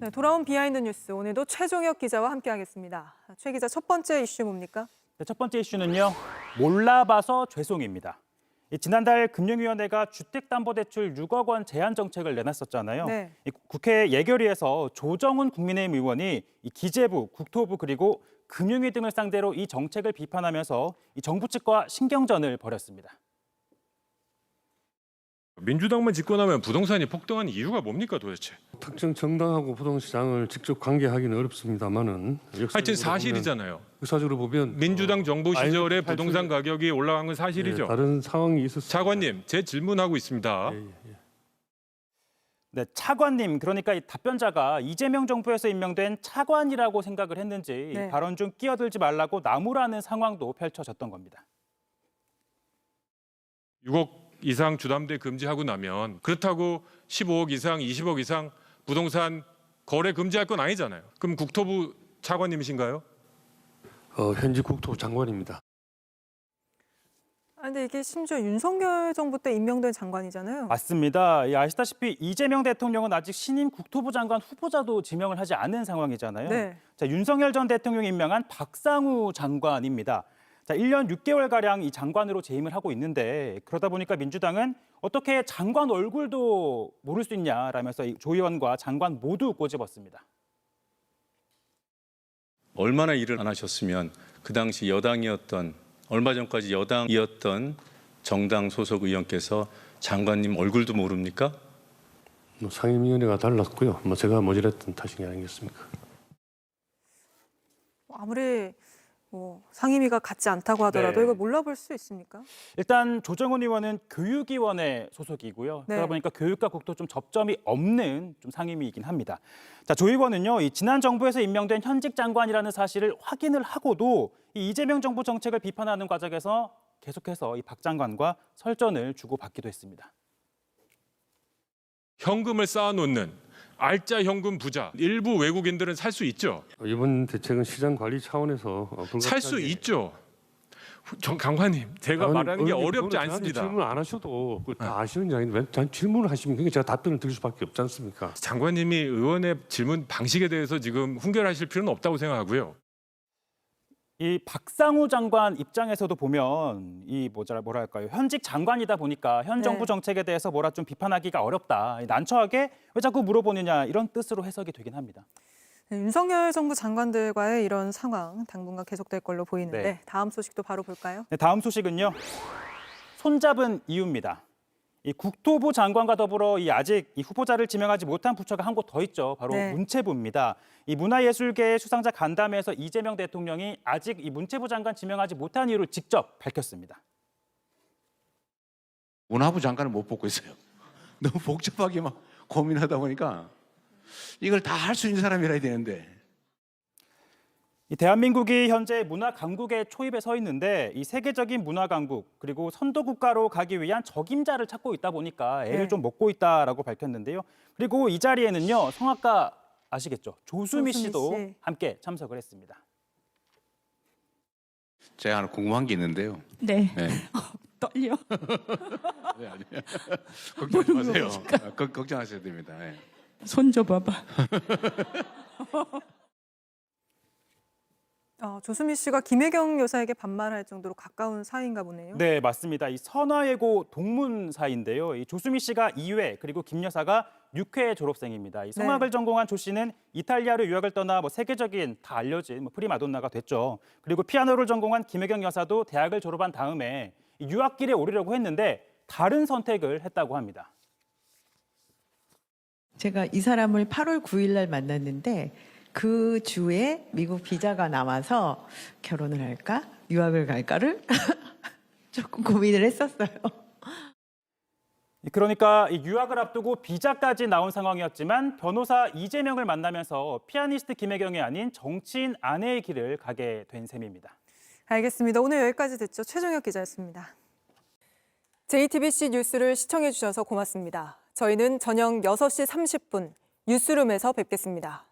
네, 돌아온 비하인드 뉴스, 오늘도 최종혁 기자와 함께하겠습니다. 최 기자, 첫 번째 이슈 뭡니까? 네, 첫 번째 이슈는요. 몰라봐서 죄송입니다. 지난달 금융위원회가 주택담보대출 6억 원 제한 정책을 내놨었잖아요. 네. 국회 예결위에서 조정훈 국민의힘 의원이 기재부, 국토부 그리고 금융위 등을 상대로 이 정책을 비판하면서 정부 측과 신경전을 벌였습니다. 민주당만 집권하면 부동산이 폭등한 이유가 뭡니까 도대체? 특정 정당하고 부동시장을 직접 관계하기는 어렵습니다만은 하여튼 사실이잖아요. 역사적으로 보면 민주당 정부 시절에 IMF 부동산 가격이 올라간 건 사실이죠. 예, 다른 상황이 있었습니다. 차관님, 제 질문하고 있습니다. 예. 네, 차관님, 그러니까 이 답변자가 이재명 정부에서 임명된 차관이라고 생각을 했는지 네. 발언 중 끼어들지 말라고 나무라는 상황도 펼쳐졌던 겁니다. 6억 이상 주담대 금지하고 나면 그렇다고 15억 이상, 20억 이상 부동산 거래 금지할 건 아니잖아요. 그럼 국토부 차관님이신가요? 현직 국토부 장관입니다. 근데 이게 심지어 윤석열 정부 때 임명된 장관이잖아요. 맞습니다. 아시다시피 이재명 대통령은 아직 신임 국토부 장관 후보자도 지명을 하지 않은 상황이잖아요. 네. 자, 윤석열 전 대통령이 임명한 박상우 장관입니다. 자, 1년 6개월가량 이 장관으로 재임을 하고 있는데 그러다 보니까 민주당은 어떻게 장관 얼굴도 모를 수 있냐라면서 조 의원과 장관 모두 꼬집었습니다. 얼마나 일을 안 하셨으면 그 당시 여당이었던 얼마 전까지 여당이었던 정당 소속 의원께서 장관님 얼굴도 모릅니까? 상임위원회가 달랐고요. 제가 모질했던 탓이 아니겠습니까? 아무리 상임위가 같지 않다고 하더라도 네. 이걸 몰라볼 수 있습니까? 일단 조정훈 의원은 교육위원회 소속이고요. 네. 그러다 보니까 교육과 국토 좀 접점이 없는 좀 상임위이긴 합니다. 자, 조 의원은요, 이 지난 정부에서 임명된 현직 장관이라는 사실을 확인을 하고도 이 이재명 정부 정책을 비판하는 과정에서 계속해서 이 박 장관과 설전을 주고받기도 했습니다. 현금을 쌓아놓는 알짜 현금 부자 일부 외국인들은 살 수 있죠. 이번 대책은 시장 관리 차원에서 살 수 있죠. 장관님, 제가 말하는 게 어렵지 않습니다. 질문 안 하셔도 다 아시는 이야기인데 왜 질문을 하시면 그게 제가 답변을 드릴 수밖에 없지 않습니까? 장관님이 의원의 질문 방식에 대해서 지금 훈결하실 필요는 없다고 생각하고요. 이 박상우 장관 입장에서도 보면 이 뭐랄까요, 현직 장관이다 보니까 현 정부 네. 정책에 대해서 뭐라 좀 비판하기가 어렵다. 난처하게 왜 자꾸 물어보느냐 이런 뜻으로 해석이 되긴 합니다. 네, 윤석열 정부 장관들과의 이런 상황 당분간 계속될 걸로 보이는데 네. 다음 소식도 바로 볼까요? 네, 다음 소식은요. 손잡은 이유입니다. 이 국토부 장관과 더불어 아직 후보자를 지명하지 못한 부처가 한 곳 더 있죠. 바로 네. 문체부입니다. 이 문화예술계의 수상자 간담회에서 이재명 대통령이 아직 이 문체부 장관 지명하지 못한 이유를 직접 밝혔습니다. 문화부 장관을 못 뽑고 있어요. 너무 복잡하게 막 고민하다 보니까 이걸 다 할 수 있는 사람이라야 되는데. 이 대한민국이 현재 문화 강국의 초입에 서 있는데 이 세계적인 문화 강국 그리고 선도 국가로 가기 위한 적임자를 찾고 있다 보니까 애를 네. 좀 먹고 있다라고 밝혔는데요. 그리고 이 자리에는요, 성악가 아시겠죠? 조수미 씨도 씨. 함께 참석을 했습니다. 제가 하나 궁금한 게 있는데요. 네. 네. 떨려. 네, 아니에요. 걱정하지 마세요. 걱정하셔야 됩니다. 네. 손 줘봐봐. 조수미 씨가 김혜경 여사에게 반말할 정도로 가까운 사이인가 보네요. 네, 맞습니다. 이 선화예고 동문 사이인데요. 이 조수미 씨가 2회 그리고 김 여사가 6회 졸업생입니다. 이 성악을 네. 전공한 조 씨는 이탈리아로 유학을 떠나 세계적인 다 알려진 프리마돈나가 됐죠. 그리고 피아노를 전공한 김혜경 여사도 대학을 졸업한 다음에 이 유학길에 오르려고 했는데 다른 선택을 했다고 합니다. 제가 이 사람을 8월 9일 날 만났는데 그 주에 미국 비자가 나와서 결혼을 할까? 유학을 갈까를 조금 고민을 했었어요. 그러니까 이 유학을 앞두고 비자까지 나온 상황이었지만 변호사 이재명을 만나면서 피아니스트 김혜경이 아닌 정치인 아내의 길을 가게 된 셈입니다. 알겠습니다. 오늘 여기까지 듣죠. 최종혁 기자였습니다. JTBC 뉴스를 시청해 주셔서 고맙습니다. 저희는 저녁 6시 30분 뉴스룸에서 뵙겠습니다.